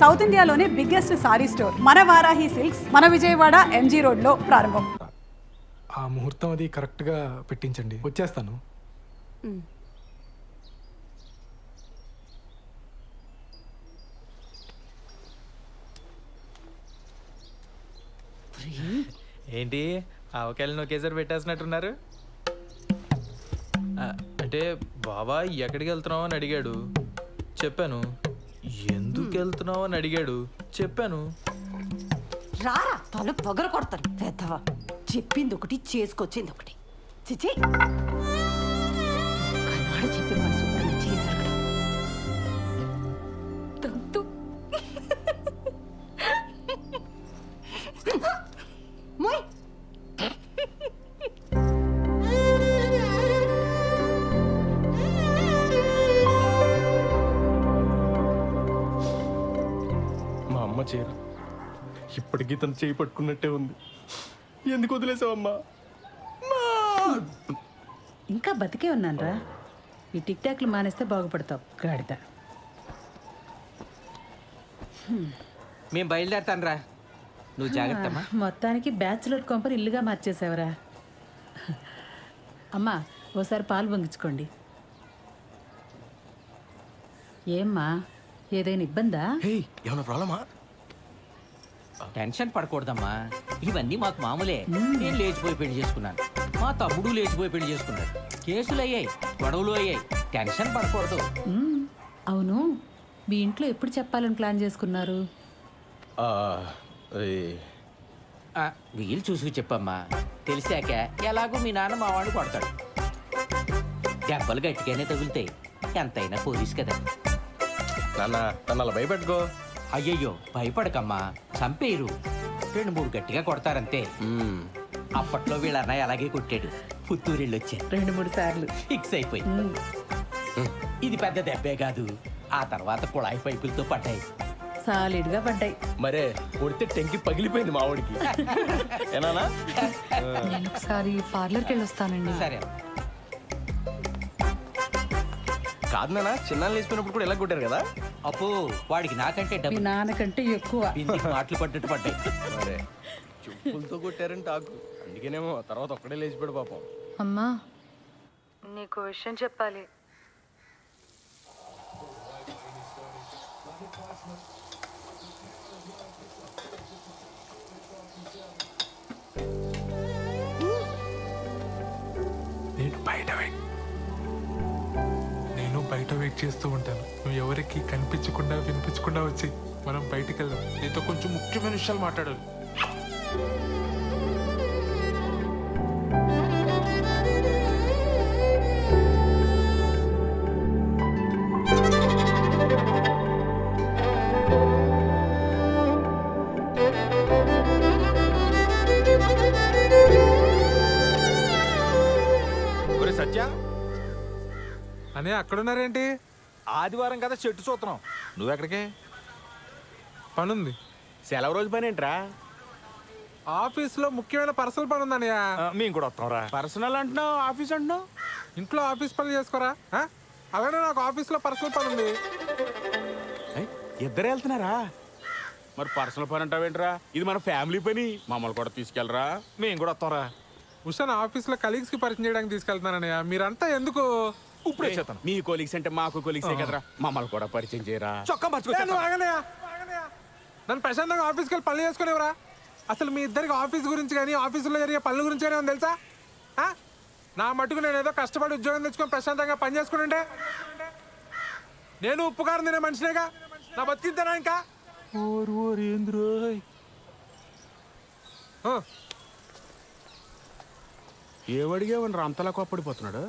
South ఇండియాలోనే biggest sorry store మన Varahi silks మన విజయవాడ ఎంజీ రోడ్లో ప్రారంభం. ఆ ముహూర్తం అది కరెక్ట్గా పెట్టించండి, వచ్చేస్తాను. ఏంటి ఆవకాయలను ఒకేసారి పెట్టేసినట్టున్నారు? అంటే బాబా ఎక్కడికి వెళ్తున్నావు అని అడిగాడు, చెప్పాను. ఎందుకు వెళ్తున్నావు అని అడిగాడు, చెప్పాను. రారా తల పగల కొడతాను పెద్దవా. చెప్పింది ఒకటి చేసుకొచ్చింది ఒకటి. చిచి కన్నాడు చెప్పిన మన శుభ్రంగా చేశారు కదా. తంతు మోయ్ మా అమ్మ చీర ఇప్పటికీ తను చేయి పట్టుకున్నట్టే ఉంది. ఎందుకు వదిలేసావమ్మా? ఇంకా బతికే ఉన్నానరా. ఈ టిక్ టాక్లు మానేస్తే బాగుపడతావు గాడిద. మేము బయలుదేరతాను రా, నువ్వు జాగ్రత్తమ్మా. మొత్తానికి బ్యాచులర్ కొంపని ఇల్లుగా మార్చేసావరా. అమ్మా ఓసారి పాలు పొంగించుకోండి. ఏమ్మా ఏదైనా ఇబ్బందా? ఏమైనా ప్రాబ్లమా? టెన్షన్ పడకూడదమ్మా, ఇవన్నీ మాకు మామూలే. నేను లేచిపోయి పెళ్లి చేసుకున్నాను, మా తమ్ముడు లేచిపోయి పెళ్లి చేసుకున్నాడు. కేసులు అయ్యాయి, గొడవలు అయ్యాయి, టెన్షన్ పడకూడదు. అవును, మీ ఇంట్లో ఎప్పుడు చెప్పాలని ప్లాన్ చేసుకున్నారు? వీలు చూసుకు చెప్పమ్మా, తెలిసాక ఎలాగో మీ నాన్న మా వాడిని కొడతాడు. దెబ్బలు గట్టిగానే తగులుతాయి, ఎంతైనా పోలీస్ కదా. నన్ను అలా భయపెట్టుకో. అయ్యయ్యో భయపడకమ్మా, చంపేయరు. 2-3 గట్టిగా కొడతారంతే. అప్పట్లో వీళ్ళ అన్నయ్య అలాగే కొట్టాడు, పుత్తూరెళ్ళి వచ్చాను 2-3 సార్లు ఫిక్స్ అయిపోయి. ఇది పెద్ద దెబ్బే కాదు, ఆ తర్వాత కుళాయి పైపులతో పడ్డాయి. సాలిడ్గా పడ్డాయి. మరే కొడితే టెంకి పగిలిపోయింది మా వాడికి. ఏనానా? నేను ఒకసారి పార్లర్కి వెళ్ళొస్తానండి. సరే కాదు నాన్న, చిన్న లేచిపోయినప్పుడు కూడా ఎలా కొట్టారు కదా. అప్పు వాడికి నాకంటే మీ డబ్బు నాన్నకంటే ఎక్కువ. బిందికి మాటలు పడ్డట్టు పడ్డాయి. మరే చెప్పులతో కొట్టారని టాకు, అందుకేనేమో తర్వాత ఒక్కడే లేచిపోయాడు పాపం. అమ్మా నీకు విషయం చెప్పాలి. నేను బయట వెయిట్ చేస్తూ ఉంటాను. నువ్వు ఎవరికి కనిపించకుండా వినిపించకుండా వచ్చి మనం బయటికి వెళ్దాం. నీతో కొంచెం ముఖ్యమైన విషయాలు మాట్లాడాలి. సత్య అనే అక్కడున్నారేంటి? ఆదివారం కదా చెట్టు చూస్తున్నాం, నువ్వెక్కడికే? పనుంది. సెలవు రోజు పని ఏంట్రా? ఆఫీస్లో ముఖ్యమైన పర్సనల్ పని ఉందన్నయ్య. మేము కూడా వస్తాం రా. పర్సనల్ అంటున్నావు, ఆఫీస్ అంటున్నావు. ఇంట్లో ఆఫీస్ పనులు చేసుకోరా? అలానే నాకు ఆఫీస్లో పర్సనల్ పని ఉంది. ఇద్దరు వెళ్తున్నారా? మరి పర్సనల్ పని అంటావేంట్రా? ఇది మన ఫ్యామిలీ పని, మమ్మల్ని కూడా తీసుకెళ్ళరా. మేము కూడా వస్తాం రా. ఉషాన్ ఆఫీస్లో కలీగ్స్కి పరిచయం చేయడానికి తీసుకెళ్తున్నానన్నయ్య. మీరంతా ఎందుకు? ఇప్పుడే చేస్తాను. మీ కొలీగ్స్ అంటే మాకు కొలీగ్సే కదరా, మమ్మల్ని కూడా పరిచయం చేయరా. చొక్కా నన్ను ప్రశాంతంగా ఆఫీస్కి వెళ్ళి పనులు చేసుకునేవరా? అసలు మీ ఇద్దరికి ఆఫీస్ గురించి కానీ ఆఫీసులో జరిగే పనుల గురించి కానీ ఏమో తెలుసా? నా మటుకు నేను ఏదో కష్టపడి ఉద్యోగం తెచ్చుకొని ప్రశాంతంగా పని చేసుకుంటే నేను ఉప్పుకారం తినే మనిషినేగా. నా బతికిద్దానా ఇంకా? ఏమడిగేవని అంతలా కోప్పడిపోతున్నాడు?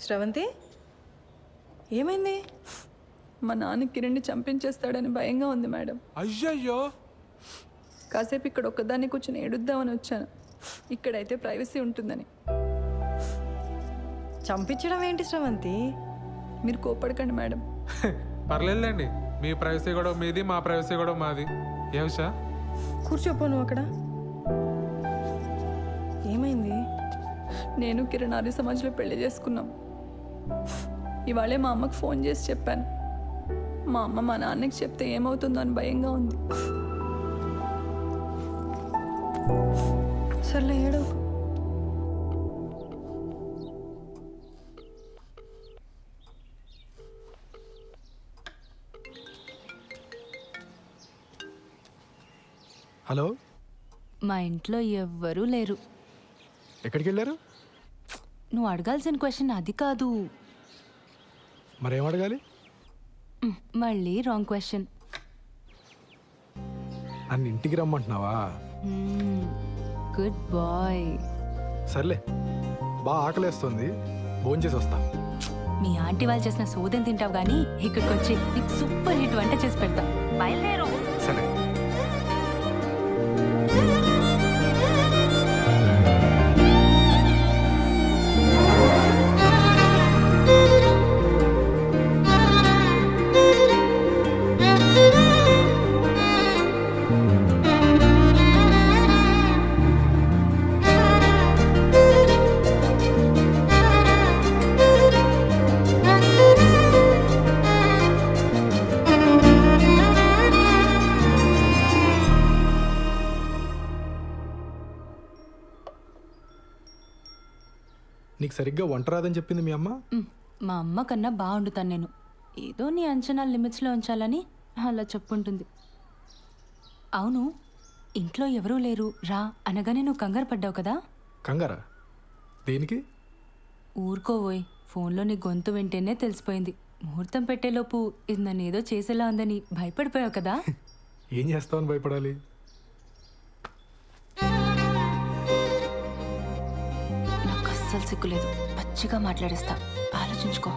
శ్రవంతి ఏమైంది? మా నాన్న కిరణ్ని చంపించేస్తాడని భయంగా ఉంది మేడం. అయ్యయ్యో, కాసేపు ఇక్కడ ఒక్కదాన్ని కూర్చొని ఏడుద్దామని వచ్చాను. ఇక్కడైతే ప్రైవసీ ఉంటుందని. చంపించడం ఏంటి శ్రవంతి? మీరు కోపడకండి మేడం. పర్లేదులేండి, మీ ప్రైవసీ కూడా మీది, మా ప్రైవసీ కూడా మాది. ఏ విషయం? కూర్చోపో నువ్వు అక్కడ. ఏమైంది? నేను కిరణ్ ఆర్య సమాజ్లో పెళ్లి చేసుకున్నాం. ఇవాళే మా అమ్మకు ఫోన్ చేసి చెప్పాను. మా అమ్మ మా నాన్నకి చెప్తే ఏమవుతుందో అని భయంగా ఉంది. సర్లే ఏడవకు. హలో, మా ఇంట్లో ఎవ్వరూ లేరు. ఎక్కడికి వెళ్ళారు? నువ్వు అడగాల్సిన క్వశ్చన్ అది కాదు. మరేం అడగాలి? మళ్ళీ రాంగ్ క్వశ్చన్. నన్ను ఇంటికి రమ్మంటున్నావా? Good bye. సర్లే, బాగా ఆకలేస్తుంది, భోంచేసి వస్తా. మీ ఆంటీ వాళ్ళు చేసిన సోదం తింటావు కానీ ఇక్కడికి వచ్చి నీకు సూపర్ హిట్ వంట చేసి పెడతా. బయలుదేరు. సరే. నీకు సరిగ్గా వంట రాదని చెప్పింది మీ అమ్మ? మా అమ్మ కన్నా బాగా వండుతాను నేను. ఏదో నీ అంచనాలు లిమిట్స్లో ఉంచాలని అలా చెప్పుంటుంది. అవును, ఇంట్లో ఎవరూ లేరు రా అనగానే నువ్వు కంగారు పడ్డావు కదా? కంగారా? దేనికి? ఊరుకోవోయ్, ఫోన్లో నీ గొంతు వింటేనే తెలిసిపోయింది. ముహూర్తం పెట్టేలోపు ఇది నన్ను ఏదో చేసేలా ఉందని భయపడిపోయావు కదా? ఏం చేస్తావని భయపడాలి? నాకు అస్సలు సిగ్గులేదు, పచ్చిగా మాట్లాడేస్తా, ఆలోచించుకో.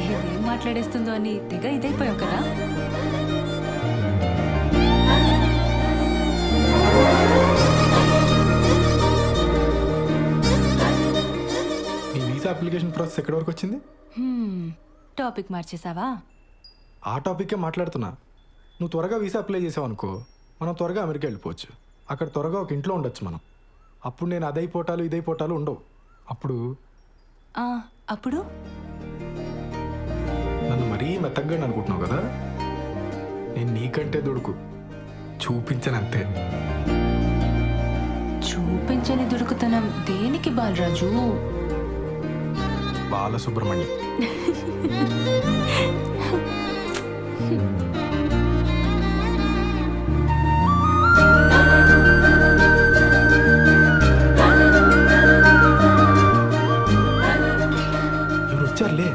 ఇదేం మాట్లాడేస్తుందో అని తెగ ఇదైపోయావు కదా? నీ వీసా అప్లికేషన్ ప్రాసెస్ ఎక్కడి వరకు వచ్చింది? టాపిక్ మార్చేసావా? ఆ టాపిక్కే మాట్లాడుతున్నా. నువ్వు త్వరగా వీసా అప్లై చేసావు అనుకో, మనం త్వరగా అమెరికా వెళ్ళిపోవచ్చు. అక్కడ త్వరగా ఒక ఇంట్లో ఉండొచ్చు మనం. అప్పుడు నేను అదైపోటాలు ఇదైపోటాలు ఉండవు. అప్పుడు అప్పుడు నన్ను మరీ మెత్తగ్గా అనుకుంటున్నావు కదా? నేను నీకంటే దుడుకు చూపించనంతే. చూపించని దుడుకుతనం దేనికి బాలరాజు? బాలసుబ్రహ్మణ్యం. ఎవరు వచ్చారులే?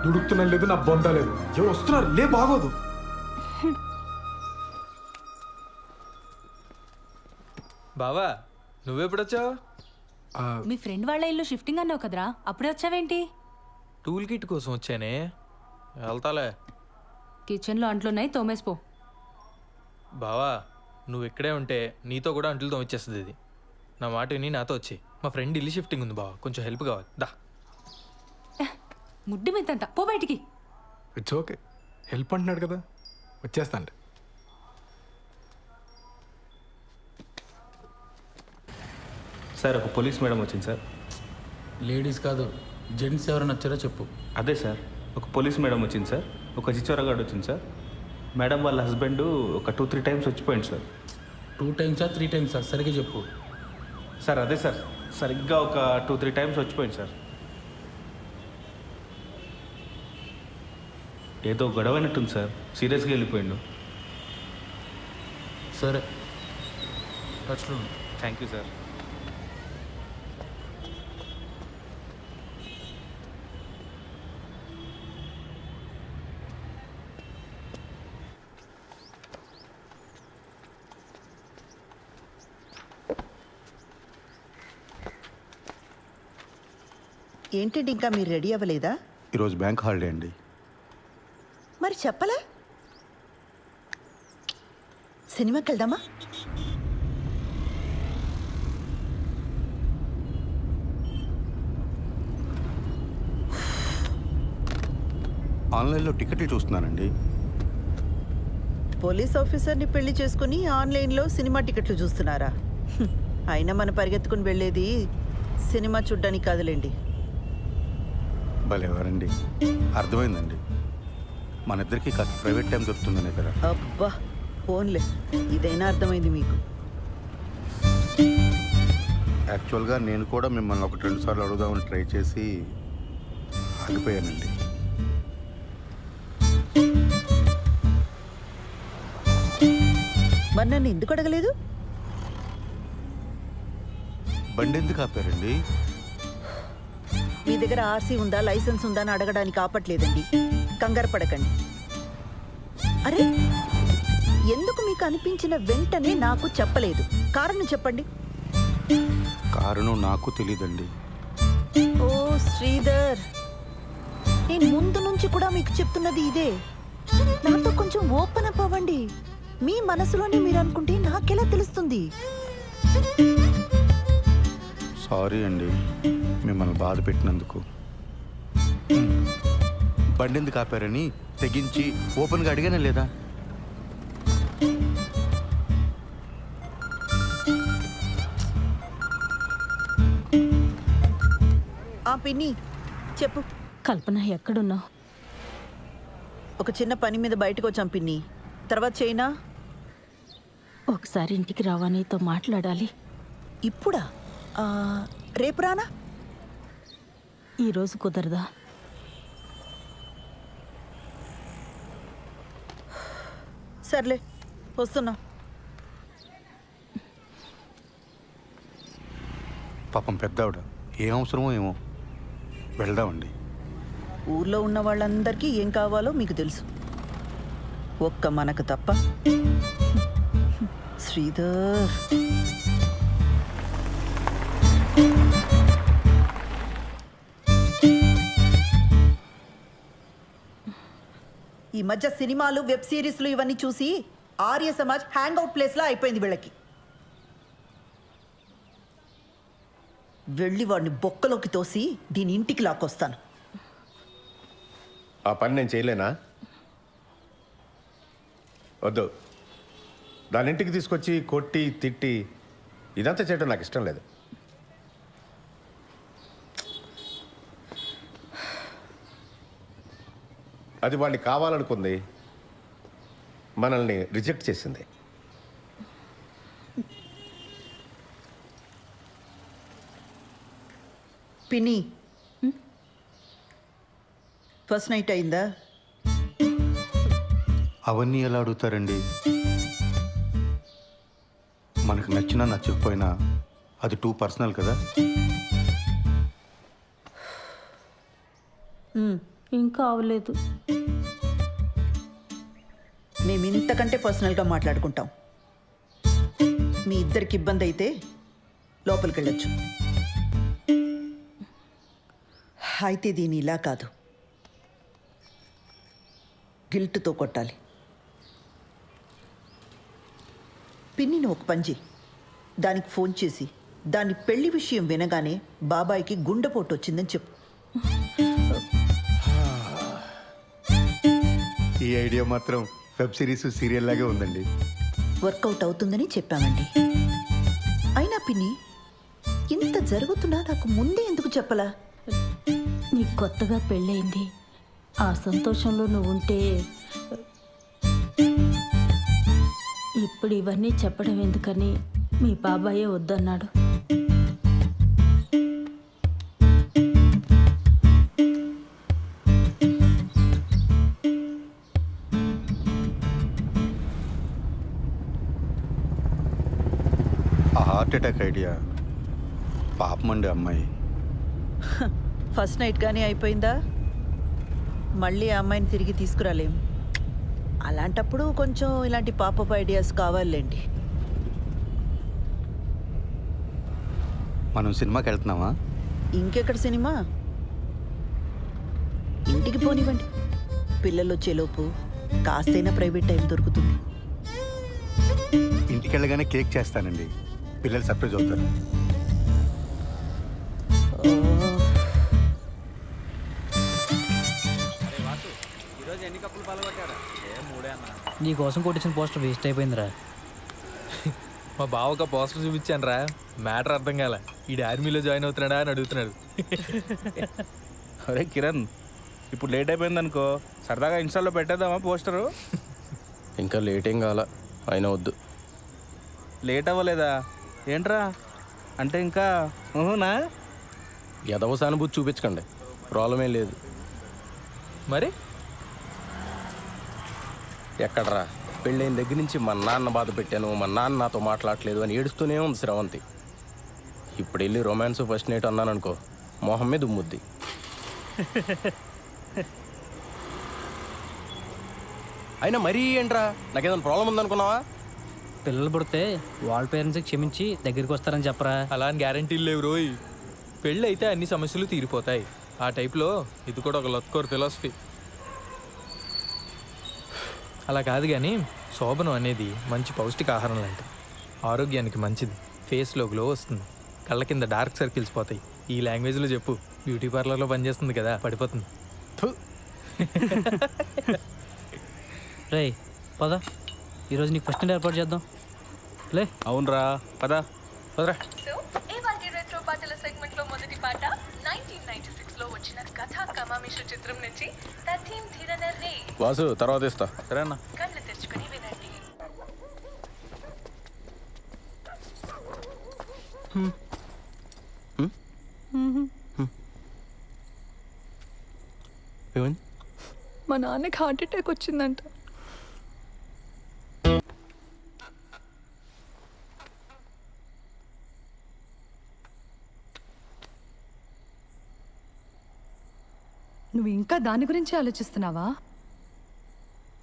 దుడుకుతున్నా లేదు, నా బొంద లేదు. ఎవరు వస్తున్నారు? లే, బాగోదు. బావా, నువ్వెప్పుడొచ్చావు? మీ ఫ్రెండ్ వాళ్ళ ఇల్లు షిఫ్టింగ్ అన్నావు కదరా, అప్పుడే వచ్చావేంటి? టూల్ కిట్ కోసం వచ్చానే, వెళ్తాలే. కిచెన్లో అంట్లున్నాయి, తోమేసిపో. బావా, నువ్వు ఇక్కడే ఉంటే నీతో కూడా అంట్లు తోమిచ్చేస్తుంది ఇది. నా మాట విని నాతో వచ్చి. మా ఫ్రెండ్ ఇల్లు షిఫ్టింగ్ ఉంది బావా, కొంచెం హెల్ప్ కావాలి. దా. ముడ్డి మీదంతా పో బయటికి. ఇట్స్ ఓకే, హెల్ప్ అంటున్నాడు కదా, వచ్చేస్తాను. సార్, ఒక పోలీస్ మేడం వచ్చింది సార్. లేడీస్ కాదు, జెంట్స్ ఎవరైనా వచ్చారో చెప్పు. అదే సార్, ఒక పోలీస్ మేడం వచ్చింది సార్. ఒక చిచ్చోరగాడు వచ్చింది సార్. మేడం వాళ్ళ హస్బెండ్ ఒక 2-3 టైమ్స్ వచ్చిపోయింది సార్. 2 టైమ్సా 3 టైమ్సా సరిగ్గా చెప్పు. సార్ అదే సార్, సరిగ్గా ఒక 2-3 టైమ్స్ వచ్చిపోయింది సార్. ఏదో గొడవైనట్టుంది సార్, సీరియస్గా వెళ్ళిపోయిండు. సరే, టచ్లో ఉండు. Thank you sir. ఏంటండి ఇంకా మీరు రెడీ అవ్వలేదా? ఈరోజు బ్యాంక్ హాలిడే అండి. మరి చెప్పలే. సినిమాకి వెళ్దామా? ఆన్లైన్లో టికెట్లు చూస్తున్నానండి. పోలీస్ ఆఫీసర్ని పెళ్లి చేసుకుని ఆన్లైన్లో సినిమా టికెట్లు చూస్తున్నారా? అయినా మనం పరిగెత్తుకుని వెళ్ళేది సినిమా చూడ్డానికి కాదులేండి. భలేవారండి, అర్థమైందండి. మన ఇద్దరికి కాస్త ప్రైవేట్ టైం దొరుకుతుందనే కదా. అబ్బా ఫోన్లే, ఇదైనా అర్థమైంది మీకు. యాక్చువల్గా నేను కూడా మిమ్మల్ని 1-2 సార్లు అడుగుదామని ట్రై చేసి ఆగిపోయానండి. మరి నన్ను ఎందుకు అడగలేదు? బండి ఎందుకు ఆపారండి? మీ దగ్గర ఆర్సీ ఉందా, లైసెన్స్ ఉందా అని అడగడానికి ఆపట్లేదండి. కంగారు పడకండి. అరే, ఎందుకు మీకు అనిపించిన వెంటనే నాకు చెప్పలేదు? కారణం చెప్పండి. కారణం నాకు తెలీదండి. ఓ శ్రీధర్, నేను ముందు నుంచి కూడా మీకు చెప్తున్నది ఇదే. నాతో కొంచెం ఓపెన్ అప్ అవ్వండి. మీ మనసులోనే మీరు అనుకుంటే నాకెలా తెలుస్తుంది? సారీ అండి మిమ్మల్ని బాధ పెట్టినందుకు. బండి ఎందుకు ఆపారని తెగించి ఓపెన్గా అడిగానే లేదా? ఆ పిన్ని చెప్పు. కల్పన ఎక్కడున్నావు? ఒక చిన్న పని మీద బయటకు వచ్చాం పిన్ని. తర్వాత చేయనా? ఒకసారి ఇంటికి రావా, నీతో మాట్లాడాలి. ఇప్పుడా? రేపు రానా? ఈరోజు కుదరదా? సర్లే, వస్తున్నా. పాపం పెద్దావిడ, ఏం అవసరమో ఏమో. వెళ్దామండి. ఊర్లో ఉన్న వాళ్ళందరికీ ఏం కావాలో మీకు తెలుసు, ఒక్క మనకు తప్ప. శ్రీధర్, ఈ మధ్య సినిమాలు, వెబ్ సిరీస్లు ఇవన్నీ చూసి ఆర్య సమాజ్ హ్యాంగ్ అవుట్ ప్లేస్లా అయిపోయింది వీళ్ళకి. వెళ్ళి వాడిని బొక్కలోకి తోసి దీని ఇంటికి లాక్కొస్తాను. ఆ పని నేను చేయలేనా? వద్దు, దాని ఇంటికి తీసుకొచ్చి కొట్టి తిట్టి ఇదంతా చేయడం నాకు ఇష్టం లేదు. అది వాడిని కావాలనుకుంది, మనల్ని రిజెక్ట్ చేసింది. పిన్ని, ఫస్ట్ నైట్ అయిందా? అవన్నీ ఎలా అడుగుతారండి? మనకు నచ్చినా నచ్చకపోయినా అది టూ పర్సనల్ కదా. ఇంకా అవలేదు. మేము ఇంతకంటే పర్సనల్గా మాట్లాడుకుంటాం. మీ ఇద్దరికి ఇబ్బంది అయితే లోపలికి వెళ్ళొచ్చు. అయితే దీని ఇలా కాదు, గిల్ట్తో కొట్టాలి. పిన్నిని ఒక పని చెయ్యి, దానికి ఫోన్ చేసి దాని పెళ్లి విషయం వినగానే బాబాయికి గుండెపోటు వచ్చిందని చెప్పు. ఈ ఐడియా మాత్రం వెబ్ సిరీస్, సీరియల్ లాగే ఉందండి. వర్కౌట్ అవుతుందని చెప్పామండి. అయినా పిన్ని, ఇంత జరుగుతున్నా నాకు ముందే ఎందుకు చెప్పలా? నీకు కొత్తగా పెళ్ళయింది, ఆ సంతోషంలో నువ్వు ఉంటే ఇప్పుడు ఇవన్నీ చెప్పడం ఎందుకని మీ బాబాయే వద్దన్నాడు. ఆ హార్ట్ అటాక్ ఐడియా పాపమండి అమ్మాయి. ఫస్ట్ నైట్ కానీ అయిపోయిందా? మళ్ళీ ఆ అమ్మాయిని తిరిగి తీసుకురాలేం. అలాంటప్పుడు కొంచెం ఇలాంటి పాపప్ ఐడియాస్ కావాలండి. మనం సినిమాకి వెళ్తున్నామా? ఇంకెక్కడ సినిమా? ఇంటికి పోనివ్వండి. పిల్లలు వచ్చేలోపు కాస్తైనా ప్రైవేట్ టైం దొరుకుతుంది. ఇంటికి వెళ్ళగానే కేక్ చేస్తానండి, పిల్లలు సర్ప్రైజ్ అవుతారు. నీ కోసం కొట్టించిన పోస్టర్ వేస్ట్ అయిపోయిందిరా. మా బావక పోస్టర్ చూపించాను రా, మ్యాటర్ అర్థం కాల. ఈ ఆర్మీలో జాయిన్ అవుతున్నాడా అని అడుగుతున్నాడు. అరే కిరణ్, ఇప్పుడు లేట్ అయిపోయింది అనుకో, సరదాగా ఇన్స్టాల్లో పెట్టేద్దామా పోస్టరు? ఇంకా లేట్ ఏం కావాలా, అయినా వద్దు. లేట్ అవ్వలేదా ఏంట్రా? అంటే ఇంకా ఊహునా? ఎదవ సానుభూతి చూపించకండి, ప్రాబ్లం ఏం లేదు. మరి ఎక్కడరా, పెళ్ళైన దగ్గర నుంచి మా నాన్న బాధ పెట్టాను, మా నాన్న నాతో మాట్లాడలేదు అని ఏడుస్తూనే ఉంది శ్రవంతి. ఇప్పుడు వెళ్ళి రొమాన్స్ ఫస్ట్ నైట్ అన్నాను అనుకో, మొహం మీద ఉమ్ముద్ది. అయినా మరీ ఏంట్రా, నాకేదైనా ప్రాబ్లం ఉందనుకున్నావా? పిల్లలు పుడితే వాళ్ళ పేరెంట్స్కి క్షమించి దగ్గరికి వస్తారని చెప్పరా? అలా అని గ్యారంటీలు లేవు రోయ్. పెళ్ళి అయితే అన్ని సమస్యలు తీరిపోతాయి. ఆ టైప్లో ఇది కూడా ఒక లత్కోర్ ఫిలాసఫీ. అలా కాదు కానీ శోభనం అనేది మంచి పౌష్టిక ఆహారం లాంటిది. ఆరోగ్యానికి మంచిది, ఫేస్లో గ్లో వస్తుంది, కళ్ళ కింద డార్క్ సర్కిల్స్ పోతాయి. ఈ లాంగ్వేజ్లో చెప్పు, బ్యూటీ పార్లర్లో పనిచేస్తుంది కదా, పడిపోతుంది. రే పద, ఈరోజు నీకు ఫస్ట్ నైట్ ఏర్పాటు చేద్దాం. లే. అవునరా, పదా పదరా. రెట్రో పాటల సెగ్మెంట్ లో మొదటి పాట 1996 లో వచ్చిన కథా కమామిషు చిత్రం నుంచి తథీం ధిరనర్రే. వాసు తర్వాత ఇస్తా. సరేనా? కళ్ళు తెరుచుకొని వినండి. ఏమైంది? మా నాన్నకి హార్ట్ అటాక్ వచ్చిందంట. నువ్వు ఇంకా దాని గురించి ఆలోచిస్తున్నావా?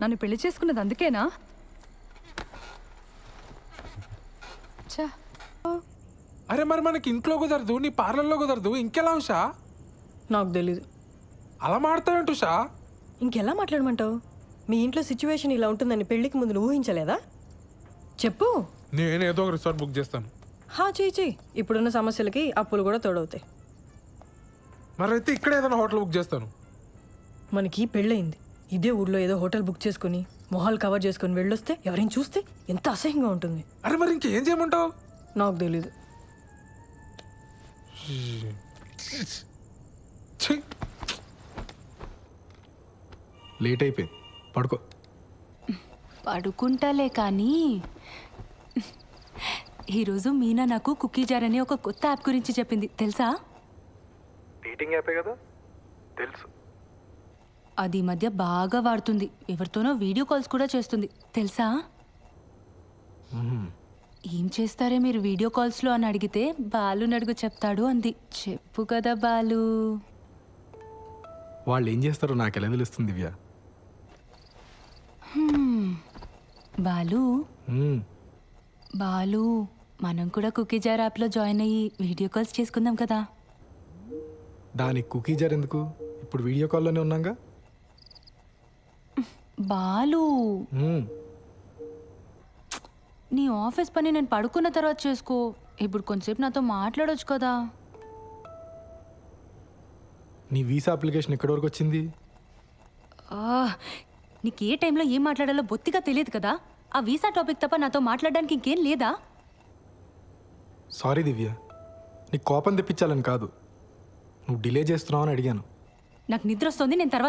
నన్ను పెళ్లి చేసుకున్నది అందుకేనా? ఛా, అరే మరి మనకి ఇంట్లో కుదరదు, నీ పార్లర్లో కుదరదు, ఇంకెలా ఉషా? నాకు తెలీదు. అలా మాడతావేంటి ఉషా? ఇంకెలా మాట్లాడమంటావు? మీ ఇంట్లో సిచ్యువేషన్ ఇలా ఉంటుందని పెళ్లికి ముందు నువ్వు ఊహించలేదా? చెప్పు. నేనేదో ఒక రిసార్ట్ బుక్ చేస్తాను. చెయ్యి. ఇప్పుడున్న సమస్యలకి అప్పులు కూడా తోడవుతాయి. మరి అయితే ఇక్కడ ఏదైనా హోటల్ బుక్ చేస్తాను. మనకి పెళ్ళయింది, ఇదే ఊర్లో ఏదో హోటల్ బుక్ చేసుకుని మొహాలు కవర్ చేసుకుని వెళ్ళొస్తే ఎవరైనా చూస్తే ఎంత అసహ్యంగా ఉంటుంది. అరే మరి ఇంకేం చేయమంటావు? నాకు తెలీదు. లేట్ అయిపోయింది, పడుకో. పడుకుంటాలే కానీ ఈరోజు మీనా నాకు కుకీ జార్ అనే ఒక కొత్త యాప్ గురించి చెప్పింది, తెలుసా? డేటింగ్ యాపే కదా, తెలుసు. అది ఈ మధ్య బాగా వాడుతుంది, ఎవరితోనో వీడియో కాల్స్ కూడా చేస్తుంది, తెలుసా? ఏం చేస్తారే మీరు వీడియో కాల్స్లో అని అడిగితే బాలు నడుగు చెప్తాడు అంది. చెప్పు కదా బాలు. వాళ్ళు ఏం చేస్తారో నాకు ఎలా తెలుస్తుంది దివ్య? బాలు బాలు, మనం కూడా కుకీ జార్ యాప్లో జాయిన్ అయ్యి వీడియో కాల్స్ చేసుకుందాం కదా. దానికి కుకీ జార్ ఎందుకు? ఇప్పుడు వీడియో కాల్లోనే ఉన్నాగా. బాలు, నీ ఆఫీస్ పని నేను పడుకున్న తర్వాత చేసుకో. ఇప్పుడు కొంచెంసేపు నాతో మాట్లాడొచ్చు కదా. నీ వీసా అప్లికేషన్ ఎక్కడి వరకు వచ్చింది? నీకు ఏ టైంలో ఏం మాట్లాడాలో బొత్తిగా తెలియదు కదా. ఆ వీసా టాపిక్ తప్ప నాతో మాట్లాడడానికి ఇంకేం లేదా? సారీ దివ్య, నీకు కోపం తెప్పించాలని కాదు, నువ్వు డిలే చేస్తున్నావు అని అడిగాను. నాకు నిద్ర వస్తుంది, నేను తర్వాత